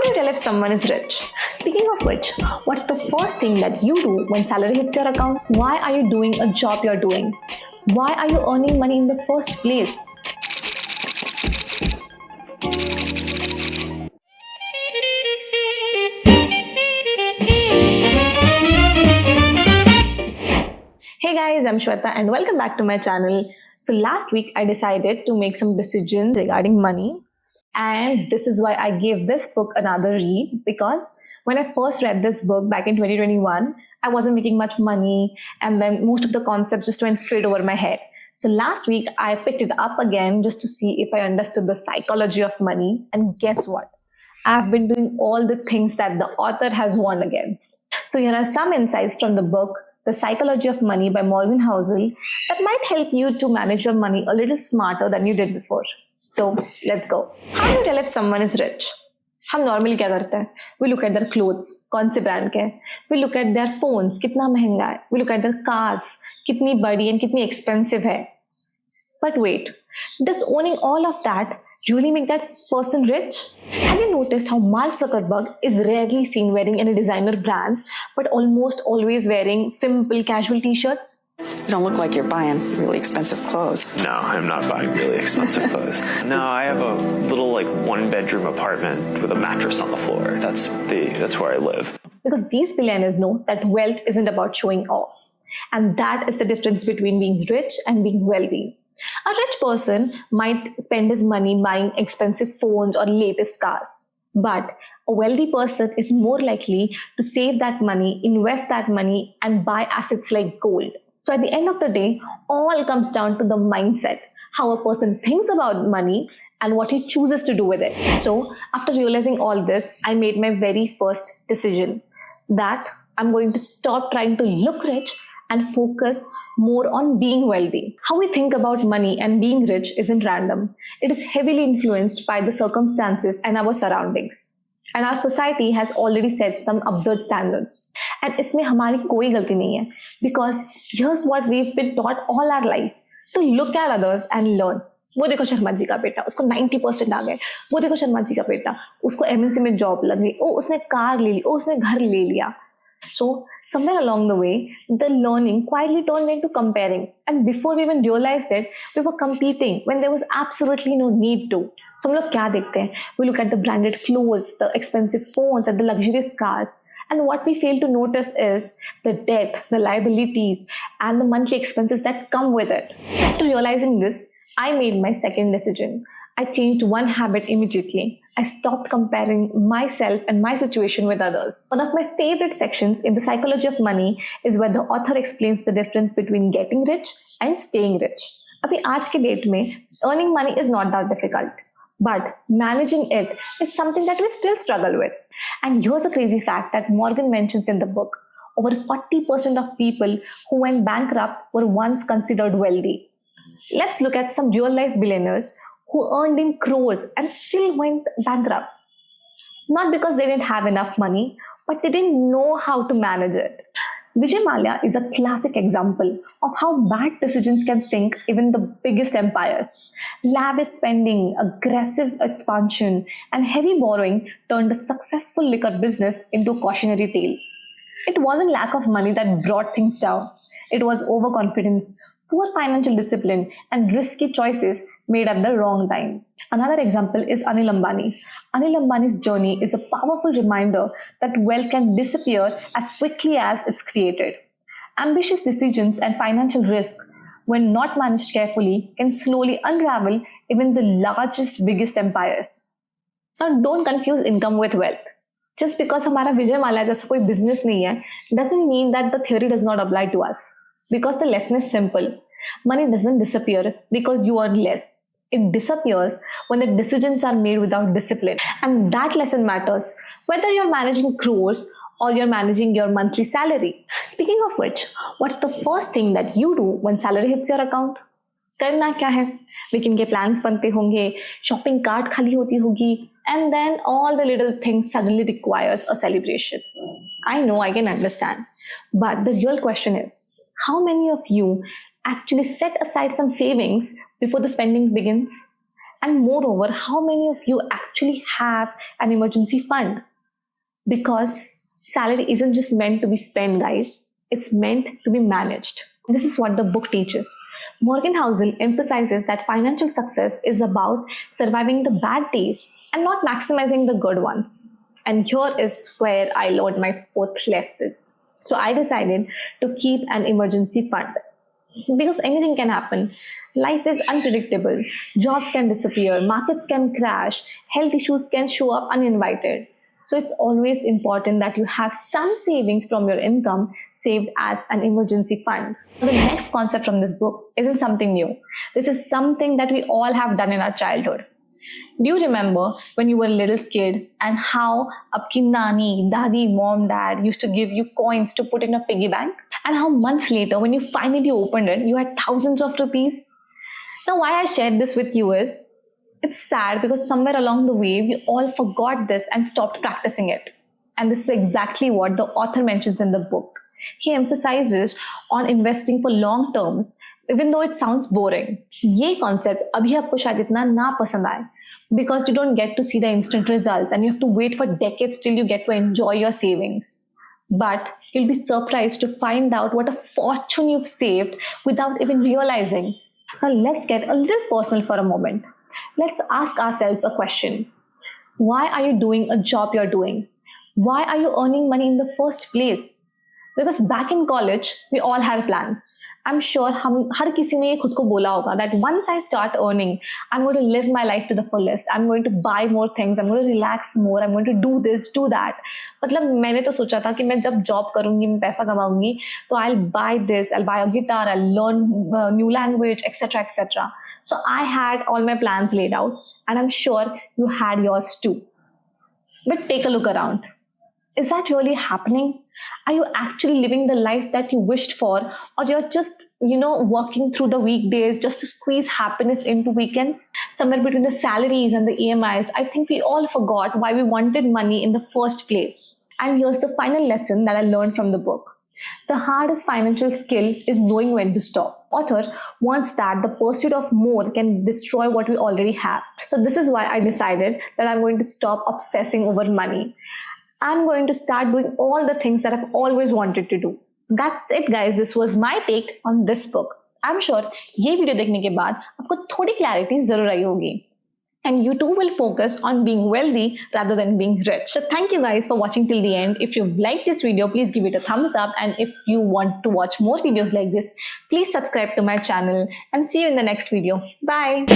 How do you tell if someone is rich? Speaking of which, what's the first thing that you do when salary hits your account? Why are you doing a job you're doing? Why are you earning money in the first place? Hey guys, I'm Shweta and welcome back to my channel. So last week I decided to make some decisions regarding money, and this is why I gave this book another read, because when I first read this book back in 2021, I wasn't making much money and then most of the concepts just went straight over my head. So last week I picked it up again just to see if I understood the psychology of money, and guess what? I've been doing all the things that the author has warned against. So here are some insights from the book The Psychology of Money by Morgan Housel that might help you to manage your money a little smarter than you did before. So let's go. How do you tell if someone is rich? हम normally क्या करते हैं? We look at their clothes, कौन से brand के हैं? We look at their phones, कितना महंगा है? We look at their cars, कितनी बड़ी and कितनी expensive है? But wait, does owning all of that really make that person rich? Have you noticed how Mark Zuckerberg is rarely seen wearing any designer brands, but almost always wearing simple casual t-shirts? You don't look like you're buying really expensive clothes. No, I'm not buying really expensive clothes. No, I have a little one-bedroom apartment with a mattress on the floor. That's where I live. Because these billionaires know that wealth isn't about showing off. And that is the difference between being rich and being wealthy. A rich person might spend his money buying expensive phones or latest cars. But a wealthy person is more likely to save that money, invest that money, and buy assets like gold. So at the end of the day, all comes down to the mindset, how a person thinks about money and what he chooses to do with it. So after realizing all this, I made my very first decision that I'm going to stop trying to look rich and focus more on being wealthy. How we think about money and being rich isn't random. It is heavily influenced by the circumstances and our surroundings. And our society has already set some absurd standards. And इसमें हमारी कोई गलती नहीं है, because here's what we've been taught all our life, to look at others and learn. वो देखो शर्मा जी का बेटा, उसको 90% आ गए. वो देखो शर्मा जी का बेटा, उसको MNC में जॉब लग गई. ओ उसने कार ले ली, ओ उसने घर ले लिया. So somewhere along the way, the learning quietly turned into comparing. And before we even realized it, we were competing when there was absolutely no need to. So हम लोग क्या देखते हैं? We look at the branded clothes, the expensive phones, and the luxurious cars. And what we fail to notice is the debt, the liabilities, and the monthly expenses that come with it. So after realizing this, I made my second decision. I changed one habit immediately. I stopped comparing myself and my situation with others. One of my favorite sections in The Psychology of Money is where the author explains the difference between getting rich and staying rich. अभी आज के date में earning money is not that difficult, but managing it is something that we still struggle with. And here's a crazy fact that Morgan mentions in the book. Over 40% of people who went bankrupt were once considered wealthy. Let's look at some real-life billionaires who earned in crores and still went bankrupt. Not because they didn't have enough money, but they didn't know how to manage it. Vijay Mallya is a classic example of how bad decisions can sink even the biggest empires. Lavish spending, aggressive expansion, and heavy borrowing turned a successful liquor business into a cautionary tale. It wasn't lack of money that brought things down. It was overconfidence, poor financial discipline, and risky choices made at the wrong time. Another example is Anil Ambani. Anil Ambani's journey is a powerful reminder that wealth can disappear as quickly as it's created. Ambitious decisions and financial risk, when not managed carefully, can slowly unravel even the largest, biggest empires. Now, don't confuse income with wealth. Just because हमारा विजय माल्या जैसा कोई business नहीं है, doesn't mean that the theory does not apply to us. Because the lesson is simple. Money doesn't disappear because you earn less. It disappears when the decisions are made without discipline. And that lesson matters whether you're managing crores or you're managing your monthly salary. Speaking of which, what's the first thing that you do when salary hits your account? करना क्या है? Weekend के plans बनते होंगे, shopping cart खाली होती होगी, and then all the little things suddenly requires a celebration. I know, I can understand. But the real question is, how many of you actually set aside some savings before the spending begins? And moreover, how many of you actually have an emergency fund? Because salary isn't just meant to be spent, guys. It's meant to be managed. This is what the book teaches. Morgan Housel emphasizes that financial success is about surviving the bad days and not maximizing the good ones. And here is where I learned my fourth lesson. So I decided to keep an emergency fund. Because anything can happen. Life is unpredictable. Jobs can disappear, markets can crash, health issues can show up uninvited. So it's always important that you have some savings from your income saved as an emergency fund. The next concept from this book isn't something new. This is something that we all have done in our childhood. Do you remember when you were a little kid and how apki nani, dadi, mom, dad used to give you coins to put in a piggy bank? And how months later, when you finally opened it, you had thousands of rupees? Now, why I shared this with you is, it's sad because somewhere along the way, we all forgot this and stopped practicing it. And this is exactly what the author mentions in the book. He emphasizes on investing for long terms, even though it sounds boring. ये concept अभी आपको शायद इतना ना पसंद आए because you don't get to see the instant results and you have to wait for decades till you get to enjoy your savings. But you'll be surprised to find out what a fortune you've saved without even realizing. Now let's get a little personal for a moment. Let's ask ourselves a question. Why are you doing a job you're doing? Why are you earning money in the first place? Because back in college, we all had plans. I'm sure हर किसी ने ये खुद को बोला होगा that once I start earning, I'm going to live my life to the fullest. I'm going to buy more things. I'm going to relax more. I'm going to do this, do that. मतलब मैंने तो सोचा था कि मैं जब job करूंगी, मैं पैसा कमाऊंगी, तो I'll buy this, I'll buy a guitar, I'll learn new language, etc., etc. So I had all my plans laid out, and I'm sure you had yours too. But take a look around. Is that really happening? Are you actually living the life that you wished for? Or you're just, working through the weekdays just to squeeze happiness into weekends? Somewhere between the salaries and the EMIs, I think we all forgot why we wanted money in the first place. And here's the final lesson that I learned from the book. The hardest financial skill is knowing when to stop. Author wants that the pursuit of more can destroy what we already have. So this is why I decided that I'm going to stop obsessing over money. I'm going to start doing all the things that I've always wanted to do. That's it, guys. This was my take on this book. I'm sure ये video देखने के बाद आपको थोड़ी clarity जरूर आई होगी. And you too will focus on being wealthy rather than being rich. So thank you guys for watching till the end. If you liked this video, please give it a thumbs up. And if you want to watch more videos like this, please subscribe to my channel and see you in the next video. Bye.